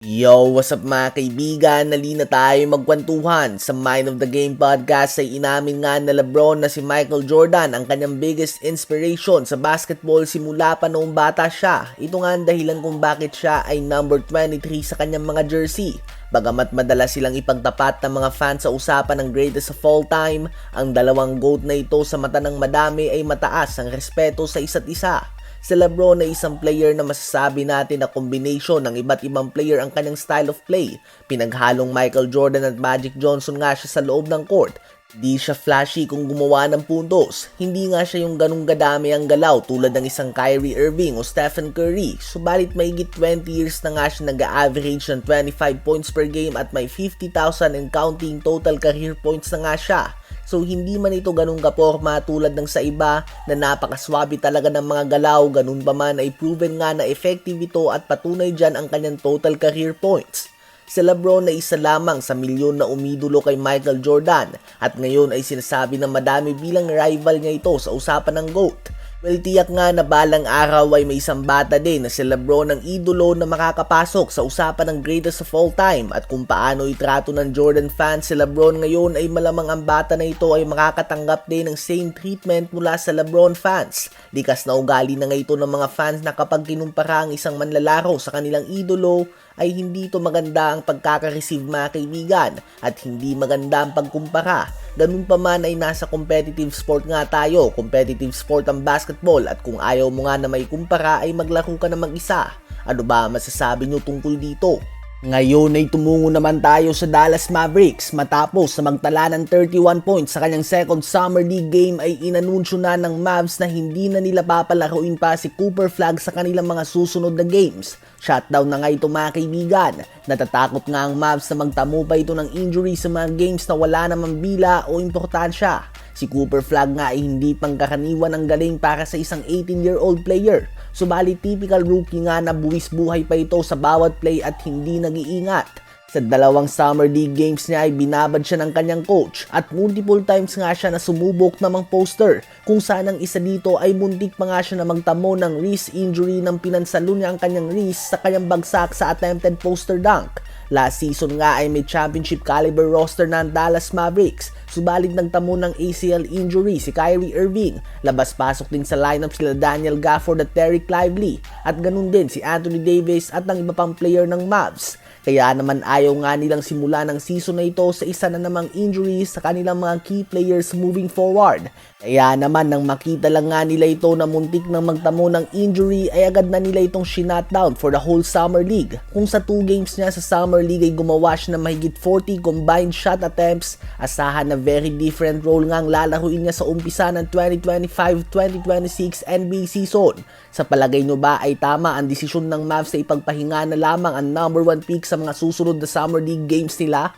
Yo, what's up mga kaibigan? Nali na tayo magkwentuhan. Sa Mind of the Game podcast ay inamin nga na LeBron na si Michael Jordan ang kanyang biggest inspiration sa basketball simula pa noong bata siya. Ito nga ang dahilan kung bakit siya ay number 23 sa kanyang mga jersey. Bagamat madalas silang ipagtapat ng mga fans sa usapan ng greatest of all time, ang dalawang GOAT na ito sa mata ng madami ay mataas ang respeto sa isa't isa. Si LeBron ay isang player na masasabi natin na kombinasyon ng iba't ibang player ang kanyang style of play. Pinaghalong Michael Jordan at Magic Johnson nga siya sa loob ng court. Di siya flashy kung gumawa ng puntos. Hindi nga siya yung ganung gadami ang galaw tulad ng isang Kyrie Irving o Stephen Curry. Subalit mahigit 20 years na nga siya nag-average ng 25 points per game at may 50,000 and counting total career points na nga siya. So hindi man ito ganun kaporma tulad ng sa iba na napakaswabe talaga ng mga galaw, ganun pa man ay proven nga na effective ito at patunay dyan ang kanyang total career points. Si LeBron na isa lamang sa milyon na umidolo kay Michael Jordan at ngayon ay sinasabi ng madami bilang rival niya ito sa usapan ng GOAT. Well, tiyak nga na balang araw ay may isang bata din na si LeBron ang idolo na makakapasok sa usapan ng greatest of all time at kung paano itrato ng Jordan fans si LeBron ngayon ay malamang ang bata na ito ay makakatanggap din ng same treatment mula sa LeBron fans. Likas na ugali na nga ito ng mga fans na kapag kinumpara ang isang manlalaro sa kanilang idolo ay hindi ito maganda ang pagkaka-receive mga kaibigan at hindi maganda ang pagkumpara. Ganun pa man ay nasa competitive sport nga tayo, competitive sport ang basketball at kung ayaw mo nga na may kumpara ay maglaro ka na mag-isa. Ano ba masasabi nyo tungkol dito? Ngayon ay tumungo naman tayo sa Dallas Mavericks matapos na magtala ng 31 points sa kanyang second Summer League game ay inanunsyo na ng Mavs na hindi na nila papalaruin pa si Cooper Flag sa kanilang mga susunod na games. Shutdown na nga ito mga kaibigan. Natatakot nga ang Mavs na magtamo pa ito ng injury sa mga games na wala namang bila o importansya. Si Cooper Flag nga ay hindi pangkaraniwan ang galing para sa isang 18-year-old player. Subalit typical rookie nga na buwis buhay pa ito sa bawat play at hindi nag-iingat. Sa dalawang Summer League games niya ay binabad siya ng kanyang coach at multiple times nga siya na sumubok namang poster kung saan ang isa dito ay muntik pa nga siya na magtamo ng wrist injury nang pinansalo niya ang kanyang wrist sa kanyang bagsak sa attempted poster dunk. Last season nga ay may championship caliber roster ng Dallas Mavericks, subalit nagtamo ng ACL injury si Kyrie Irving. Labas-pasok din sa lineup sila Daniel Gafford at Tariq Lively at ganun din si Anthony Davis at ng iba pang player ng Mavs. Kaya naman ayaw nga nilang simula ng season na ito sa isa na namang injuries sa kanilang mga key players moving forward. Kaya naman nang makita lang nga nila ito na muntik nang magtamo ng injury ay agad na nila itong shinut down for the whole Summer League. Kung sa 2 games niya sa Summer League ay gumawa siya ng mahigit 40 combined shot attempts, asahan na very different role nga ang lalaruin niya sa umpisa ng 2025-2026 NBA season. Sa palagay nyo ba ay tama ang desisyon ng Mavs na ipagpahinga na lamang ang number 1 pick sa mga susunod na Summer League games nila?